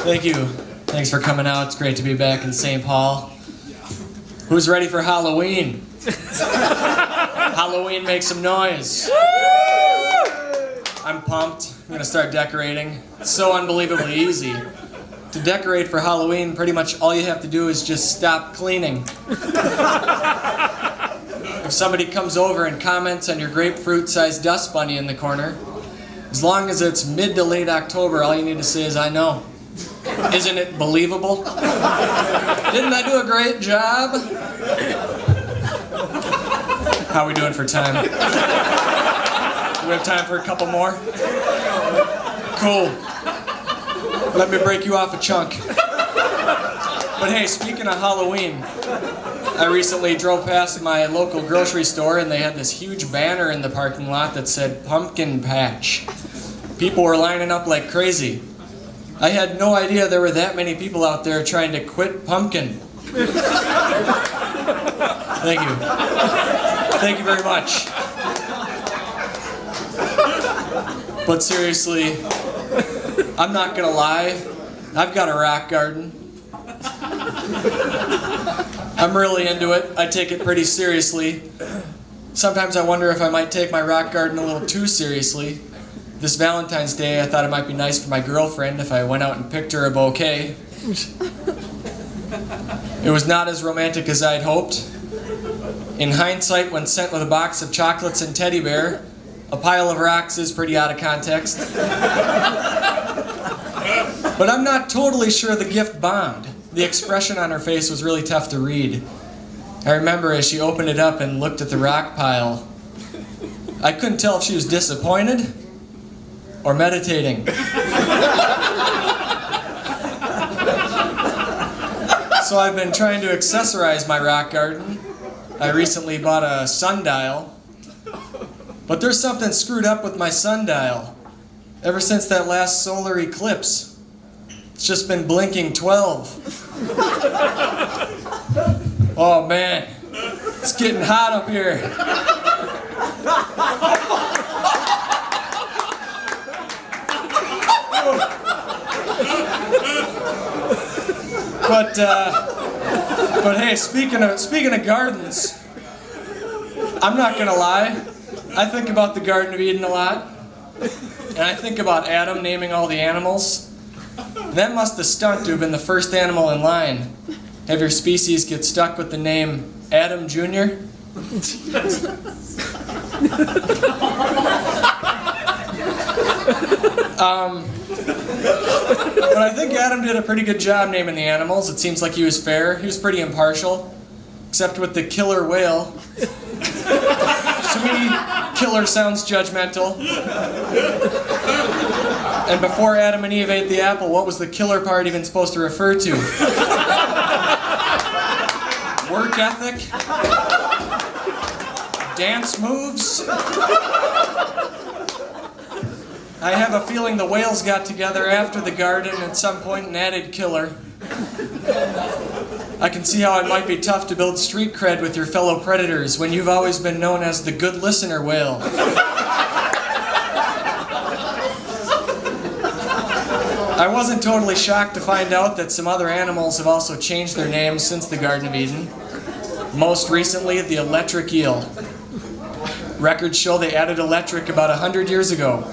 Thank you. Thanks for coming out. It's great to be back in St. Paul. Who's ready for Halloween? Halloween, make some noise. I'm pumped. I'm gonna start decorating. It's so unbelievably easy. To decorate for Halloween, pretty much all you have to do is just stop cleaning. If somebody comes over and comments on your grapefruit-sized dust bunny in the corner, as long as it's mid to late October, all you need to say is, I know. Isn't it believable? Didn't I do a great job? How are we doing for time? Do we have time for a couple more? Cool. Let me break you off a chunk. But hey, speaking of Halloween, I recently drove past my local grocery store and they had this huge banner in the parking lot that said Pumpkin Patch. People were lining up like crazy. I had no idea there were that many people out there trying to quit pumpkin. Thank you. Thank you very much. But seriously, I'm not gonna lie, I've got a rock garden. I'm really into it. I take it pretty seriously. Sometimes I wonder if I might take my rock garden a little too seriously. This Valentine's Day, I thought it might be nice for my girlfriend if I went out and picked her a bouquet. It was not as romantic as I'd hoped. In hindsight, when sent with a box of chocolates and teddy bear, a pile of rocks is pretty out of context. But I'm not totally sure the gift bombed. The expression on her face was really tough to read. I remember as she opened it up and looked at the rock pile, I couldn't tell if she was disappointed or meditating. So I've been trying to accessorize my rock garden. I recently bought a sundial. But there's something screwed up with my sundial. Ever since that last solar eclipse, it's just been blinking 12. Oh man, it's getting hot up here. But hey, speaking of gardens, I'm not gonna lie. I think about the Garden of Eden a lot, and I think about Adam naming all the animals. That must have stunk to have been the first animal in line. Have your species get stuck with the name Adam Jr.? But I think Adam did a pretty good job naming the animals. It seems like he was fair. He was pretty impartial, except with the killer whale. To me, killer sounds judgmental. And before Adam and Eve ate the apple, what was the killer part even supposed to refer to? Work ethic? Dance moves? I have a feeling the whales got together after the garden at some point and added killer. I can see how it might be tough to build street cred with your fellow predators when you've always been known as the good listener whale. I wasn't totally shocked to find out that some other animals have also changed their names since the Garden of Eden. Most recently, the electric eel. Records show they added electric about 100 years ago.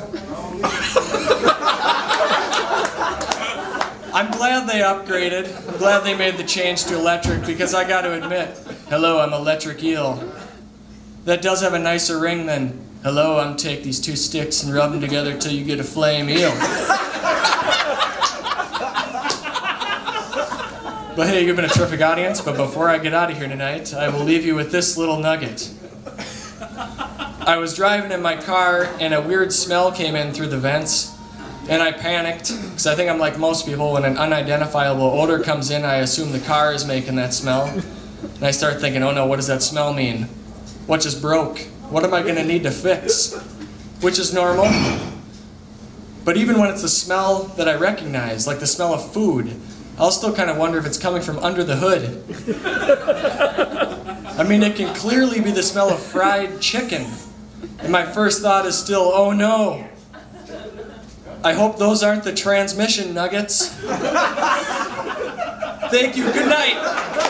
I'm glad they upgraded. I'm glad they made the change to electric because I got to admit, hello, I'm electric eel. That does have a nicer ring than, hello, I'm take these two sticks and rub them together till you get a flame eel. But hey, you've been a terrific audience, but before I get out of here tonight, I will leave you with this little nugget. I was driving in my car and a weird smell came in through the vents. And I panicked, because I think I'm like most people, when an unidentifiable odor comes in, I assume the car is making that smell. And I start thinking, oh no, what does that smell mean? What just broke? What am I going to need to fix? Which is normal. But even when it's a smell that I recognize, like the smell of food, I'll still kind of wonder if it's coming from under the hood. I mean, it can clearly be the smell of fried chicken. And my first thought is still, oh no. I hope those aren't the transmission nuggets. Thank you. Good night.